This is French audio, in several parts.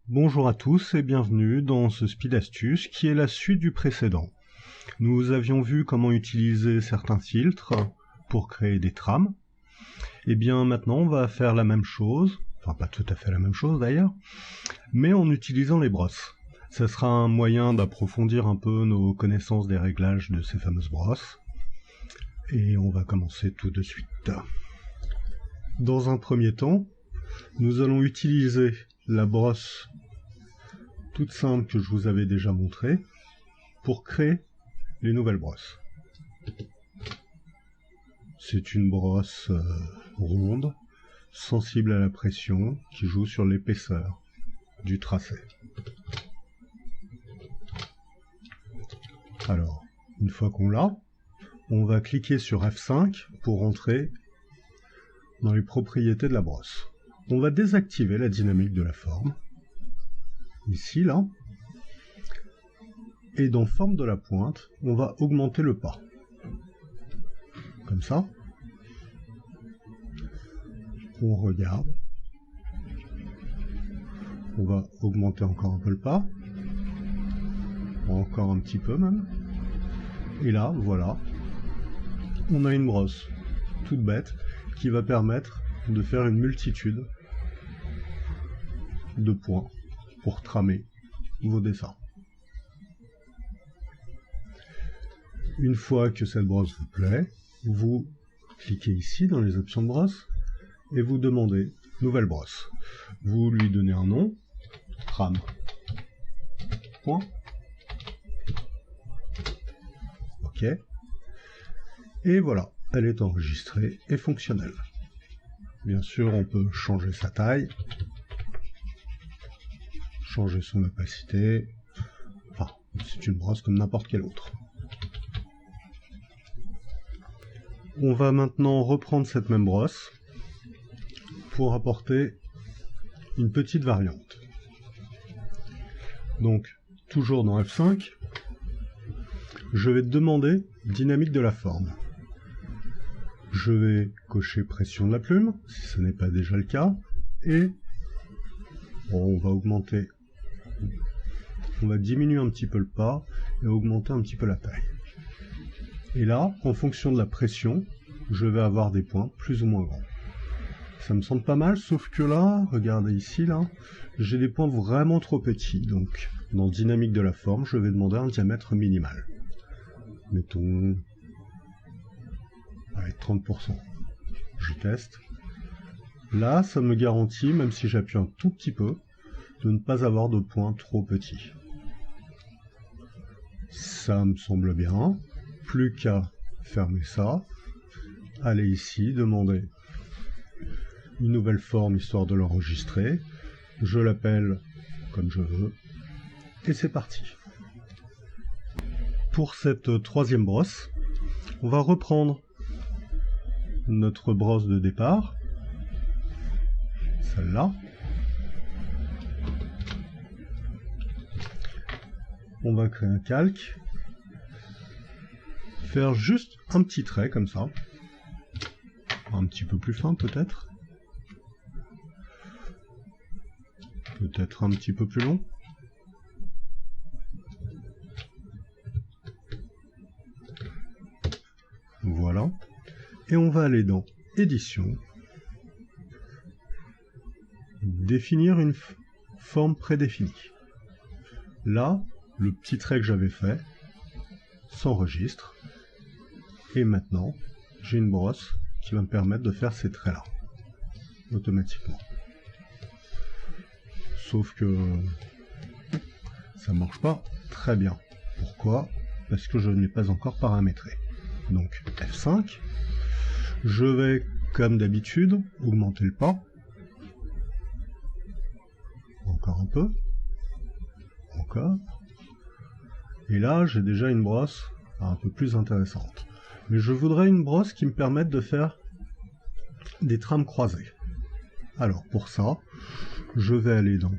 Bonjour à tous et bienvenue dans ce Speed Astuce qui est la suite du précédent. Nous avions vu comment utiliser certains filtres pour créer des trames. Et bien maintenant on va faire la même chose, enfin pas tout à fait la même chose d'ailleurs, mais en utilisant les brosses. Ça sera un moyen d'approfondir un peu nos connaissances des réglages de ces fameuses brosses. Et on va commencer tout de suite. Dans un premier temps, nous allons utiliser la brosse toute simple que je vous avais déjà montrée pour créer les nouvelles brosses. C'est une brosse ronde, sensible à la pression, qui joue sur l'épaisseur du tracé. Alors, une fois qu'on l'a, on va cliquer sur F5 pour entrer dans les propriétés de la brosse. On va désactiver la dynamique de la forme, ici, là, et dans forme de la pointe, on va augmenter le pas, comme ça. On regarde, on va augmenter encore un peu le pas, encore un petit peu même, et là, voilà, on a une brosse toute bête qui va permettre de faire une multitude de points pour tramer vos dessins. Une fois que cette brosse vous plaît, vous cliquez ici dans les options de brosse et vous demandez nouvelle brosse. Vous lui donnez un nom, trame. Point. OK. Et voilà, elle est enregistrée et fonctionnelle. Bien sûr, on peut changer sa taille, changer son opacité. Enfin, c'est une brosse comme n'importe quelle autre. On va maintenant reprendre cette même brosse pour apporter une petite variante. Donc, toujours dans F5, je vais demander dynamique de la forme. Je vais cocher pression de la plume, si ce n'est pas déjà le cas, et bon, on va augmenter, on va diminuer un petit peu le pas et augmenter un petit peu la taille. Et là, en fonction de la pression, je vais avoir des points plus ou moins grands. Ça me semble pas mal, sauf que là, regardez ici, là, j'ai des points vraiment trop petits. Donc, dans dynamique de la forme, je vais demander un diamètre minimal. Mettons, allez, 30%. Je teste. Là, ça me garantit, même si j'appuie un tout petit peu, de ne pas avoir de points trop petits. Ça me semble bien. Plus qu'à fermer ça, aller ici, demander une nouvelle forme histoire de l'enregistrer, je l'appelle comme je veux, et c'est parti. Pour cette troisième brosse, on va reprendre notre brosse de départ, celle-là. On va créer un calque, faire juste un petit trait comme ça, un petit peu plus fin peut-être, peut-être un petit peu plus long. Voilà. Et on va aller dans Édition, définir une forme prédéfinie. Là, le petit trait que j'avais fait s'enregistre. Et maintenant, j'ai une brosse qui va me permettre de faire ces traits-là, automatiquement. Sauf que ça ne marche pas très bien. Pourquoi? Parce que je ne l'ai pas encore paramétré. Donc F5, je vais, comme d'habitude, augmenter le pas. Encore un peu. Encore. Et là, j'ai déjà une brosse un peu plus intéressante. Mais je voudrais une brosse qui me permette de faire des trames croisées. Alors pour ça, je vais aller dans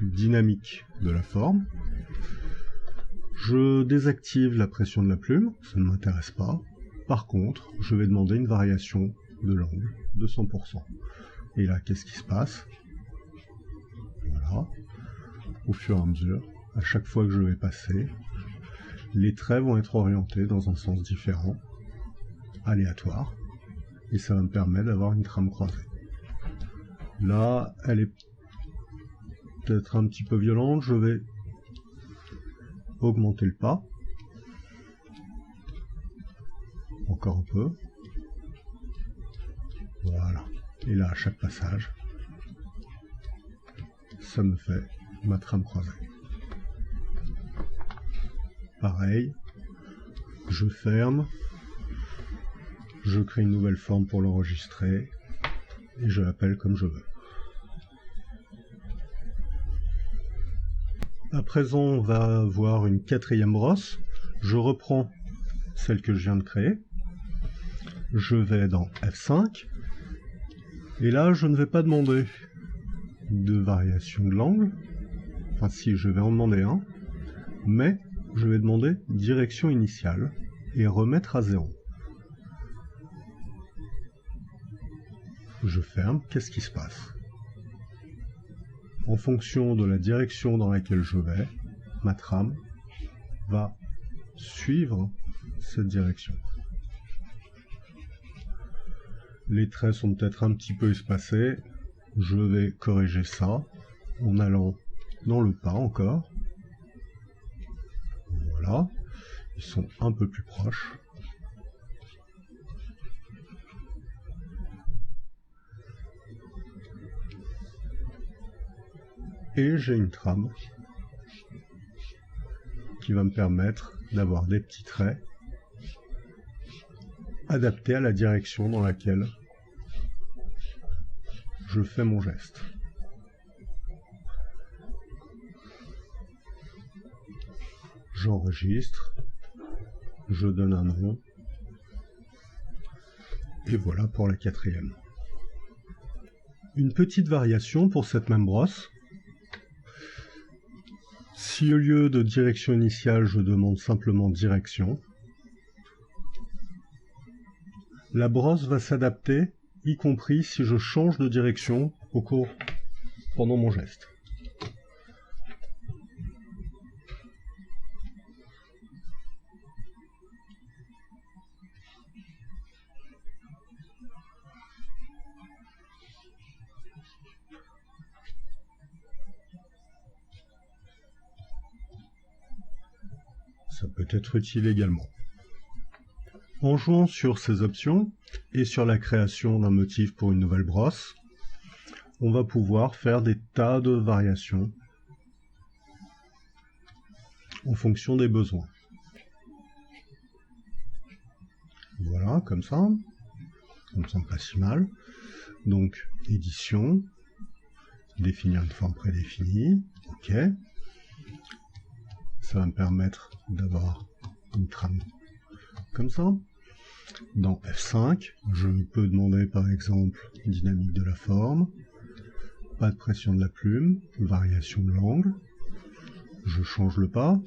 Dynamique de la forme. Je désactive la pression de la plume, ça ne m'intéresse pas. Par contre, je vais demander une variation de l'angle de 100%. Et là, qu'est-ce qui se passe? Voilà. au fur et à mesure. À chaque fois que je vais passer, les traits vont être orientés dans un sens différent, aléatoire, et ça va me permettre d'avoir une trame croisée. Là, elle est peut-être un petit peu violente, je vais augmenter le pas, encore un peu, voilà, et là à chaque passage, ça me fait ma trame croisée. Pareil, je ferme, je crée une nouvelle forme pour l'enregistrer, et je l'appelle comme je veux. À présent, on va voir une quatrième brosse. Je reprends celle que je viens de créer. Je vais dans F5. Et là, je ne vais pas demander de variation de l'angle. Enfin, si, je vais en demander un. Mais je vais demander direction initiale et remettre à 0. Je ferme. Qu'est-ce qui se passe ? En fonction de la direction dans laquelle je vais, ma trame va suivre cette direction. Les traits sont peut-être un petit peu espacés. Je vais corriger ça en allant dans le pas encore. Voilà, ils sont un peu plus proches. Et j'ai une trame qui va me permettre d'avoir des petits traits adaptés à la direction dans laquelle je fais mon geste. J'enregistre, je donne un nom, et voilà pour la quatrième. Une petite variation pour cette même brosse. Si au lieu de direction initiale, je demande simplement direction, la brosse va s'adapter, y compris si je change de direction pendant mon geste. Ça peut être utile également. En jouant sur ces options et sur la création d'un motif pour une nouvelle brosse, on va pouvoir faire des tas de variations en fonction des besoins. Voilà, comme ça pas si mal. Donc, édition, définir une forme prédéfinie, ok. Ça va me permettre d'avoir une trame comme ça. Dans F5, je peux demander par exemple dynamique de la forme, pas de pression de la plume, variation de l'angle. Je change le pas.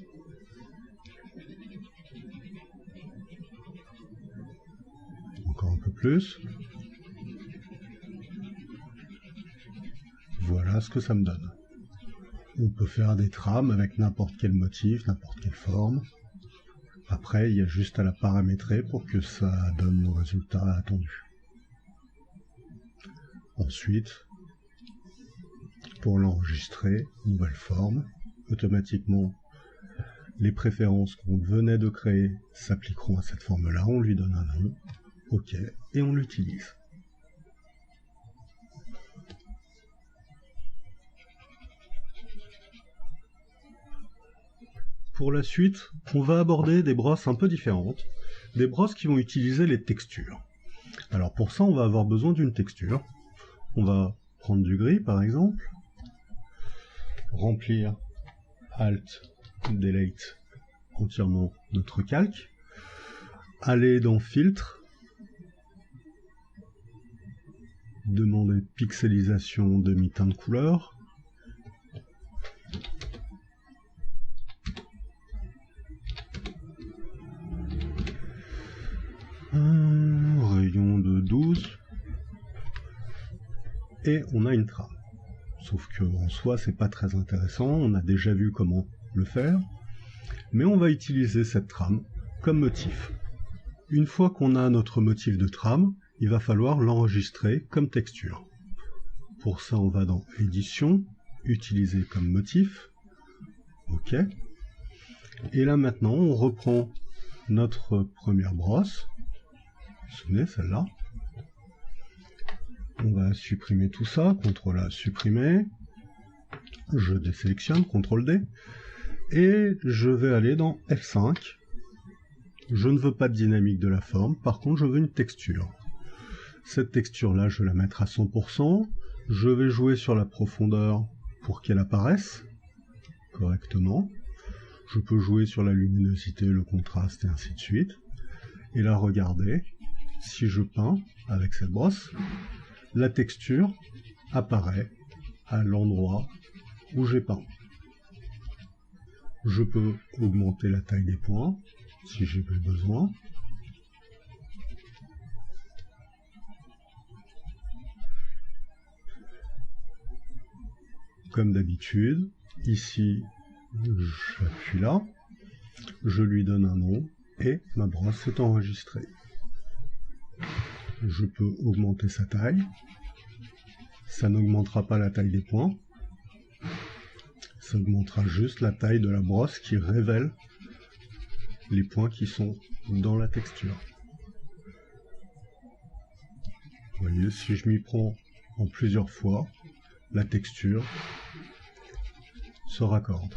Encore un peu plus. Voilà ce que ça me donne. On peut faire des trames avec n'importe quel motif, n'importe quelle forme. Après, il y a juste à la paramétrer pour que ça donne le résultat attendu. Ensuite, pour l'enregistrer, nouvelle forme, automatiquement, les préférences qu'on venait de créer s'appliqueront à cette forme-là. On lui donne un nom, OK, et on l'utilise. Pour la suite, on va aborder des brosses un peu différentes, des brosses qui vont utiliser les textures. Alors pour ça, on va avoir besoin d'une texture. On va prendre du gris par exemple, remplir Alt, Delete entièrement notre calque, aller dans Filtre, demander pixelisation demi-teinte couleur, un rayon de 12, et on a une trame. sauf que en soi c'est pas très intéressant, on a déjà vu comment le faire, mais on va utiliser cette trame comme motif. Une fois qu'on a notre motif de trame, il va falloir l'enregistrer comme texture. Pour ça, on va dans Édition, Utiliser comme motif. OK. Et là maintenant, on reprend notre première brosse. Vous vous souvenez, celle-là. On va supprimer tout ça, CTRL A, supprimer. Je désélectionne, CTRL D. Et je vais aller dans F5. Je ne veux pas de dynamique de la forme, par contre je veux une texture. Cette texture-là, je vais la mettre à 100%. Je vais jouer sur la profondeur pour qu'elle apparaisse correctement. Je peux jouer sur la luminosité, le contraste et ainsi de suite. Et là, regardez, si je peins avec cette brosse, la texture apparaît à l'endroit où j'ai peint. Je peux augmenter la taille des points si j'ai besoin. Comme d'habitude, ici, j'appuie là, je lui donne un nom et ma brosse est enregistrée. Je peux augmenter sa taille. Ça n'augmentera pas la taille des points. Ça augmentera juste la taille de la brosse qui révèle les points qui sont dans la texture. Vous voyez, si je m'y prends en plusieurs fois, la texture se raccorde.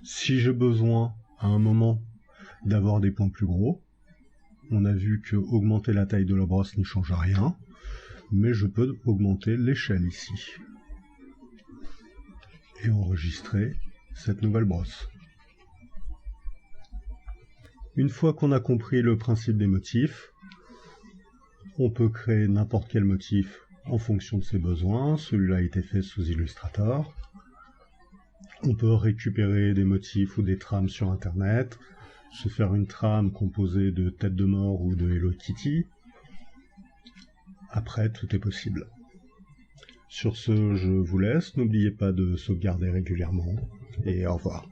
Si j'ai besoin à un moment d'avoir des points plus gros, on a vu que augmenter la taille de la brosse n'y change rien, mais je peux augmenter l'échelle ici et enregistrer cette nouvelle brosse. Une fois qu'on a compris le principe des motifs, on peut créer n'importe quel motif en fonction de ses besoins. Celui-là a été fait sous Illustrator. On peut récupérer des motifs ou des trames sur Internet, se faire une trame composée de têtes de mort ou de Hello Kitty. Après, tout est possible. Sur ce, je vous laisse. N'oubliez pas de sauvegarder régulièrement et au revoir.